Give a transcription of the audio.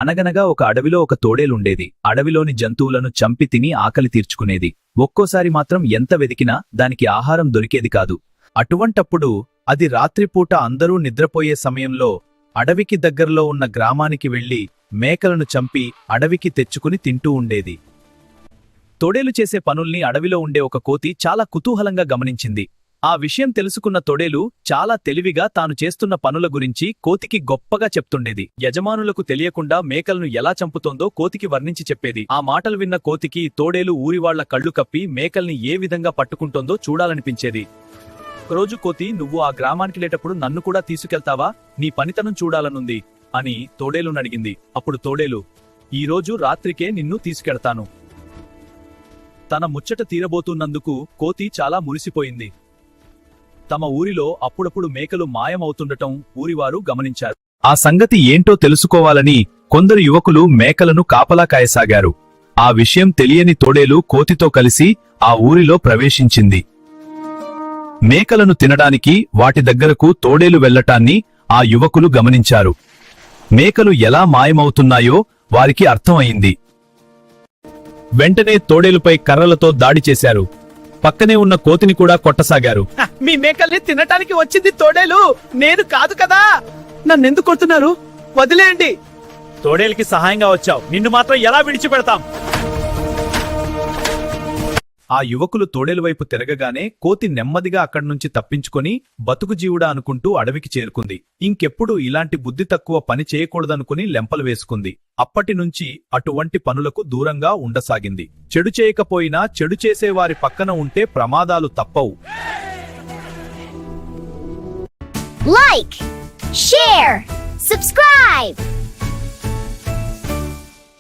అనగనగా ఒక అడవిలో ఒక తోడేలుండేది. అడవిలోని జంతువులను చంపి తిని ఆకలి తీర్చుకునేది. ఒక్కోసారి మాత్రం ఎంత వెదికినా దానికి ఆహారం దొరికేది కాదు. అటువంటప్పుడు అది రాత్రిపూట అందరూ నిద్రపోయే సమయంలో అడవికి దగ్గరలో ఉన్న గ్రామానికి వెళ్లి మేకలను చంపి అడవికి తెచ్చుకుని తింటూ ఉండేది. తోడేలు చేసే పనుల్ని అడవిలో ఉండే ఒక కోతి చాలా కుతూహలంగా గమనించింది. ఆ విషయం తెలుసుకున్న తోడేలు చాలా తెలివిగా తాను చేస్తున్న పనుల గురించి కోతికి గొప్పగా చెప్తుండేది. యజమానులకు తెలియకుండా మేకలను ఎలా చంపుతోందో కోతికి వర్ణించి చెప్పేది. ఆ మాటలు విన్న కోతికి తోడేలు ఊరివాళ్ల కళ్ళు కప్పి మేకల్ని ఏ విధంగా పట్టుకుంటోందో చూడాలనిపించేది. ఒకరోజు కోతి, నువ్వు ఆ గ్రామానికి లేటప్పుడు నన్ను కూడా తీసుకెళ్తావా? నీ పనితనం చూడాలనుంది అని తోడేలును అడిగింది. అప్పుడు తోడేలు, ఈరోజు రాత్రికే నిన్ను తీసుకెళ్తాను. తన ముచ్చట తీరబోతున్నందుకు కోతి చాలా మురిసిపోయింది. తమ ఊరిలో అప్పుడప్పుడు మేకలు మాయమవుతుండటం ఊరివారు గమనించారు. ఆ సంగతి ఏంటో తెలుసుకోవాలని కొందరు యువకులు మేకలను కాపలా కాయసాగారు. ఆ విషయం తెలియని తోడేలు కోతితో కలిసి ఆ ఊరిలో ప్రవేశించింది. మేకలను తినడానికి వాటి దగ్గరకు తోడేలు వెళ్లటాన్ని ఆ యువకులు గమనించారు. మేకలు ఎలా మాయమవుతున్నాయో వారికి అర్థమైంది. వెంటనే తోడేలుపై కర్రలతో దాడి చేశారు. పక్కనే ఉన్న కోతిని కూడా కొట్టసాగారు. మీ మేకల్ని తినటానికి వచ్చింది తోడేలు, నేను కాదు కదా. నన్నెందుకు కొడుతున్నారు? వదిలేయండి. తోడేలుకి సహాయంగా వచ్చావు, నిన్ను మాత్రం ఎలా విడిచిపెడతాం? ఆ యువకులు తోడేలు వైపు తిరగగానే కోతి నెమ్మదిగా అక్కడ్నుంచి తప్పించుకొని బతుకు జీవుడా అనుకుంటూ అడవికి చేరుకుంది. ఇంకెప్పుడు ఇలాంటి బుద్ధి తక్కువ పని చేయకూడదనుకుని లెంపలు వేసుకుంది. అప్పటినుంచి అటువంటి పనులకు దూరంగా ఉండసాగింది. చెడు చేయకపోయినా చెడు చేసేవారి పక్కన ఉంటే ప్రమాదాలు తప్పవు. Like, share, subscribe.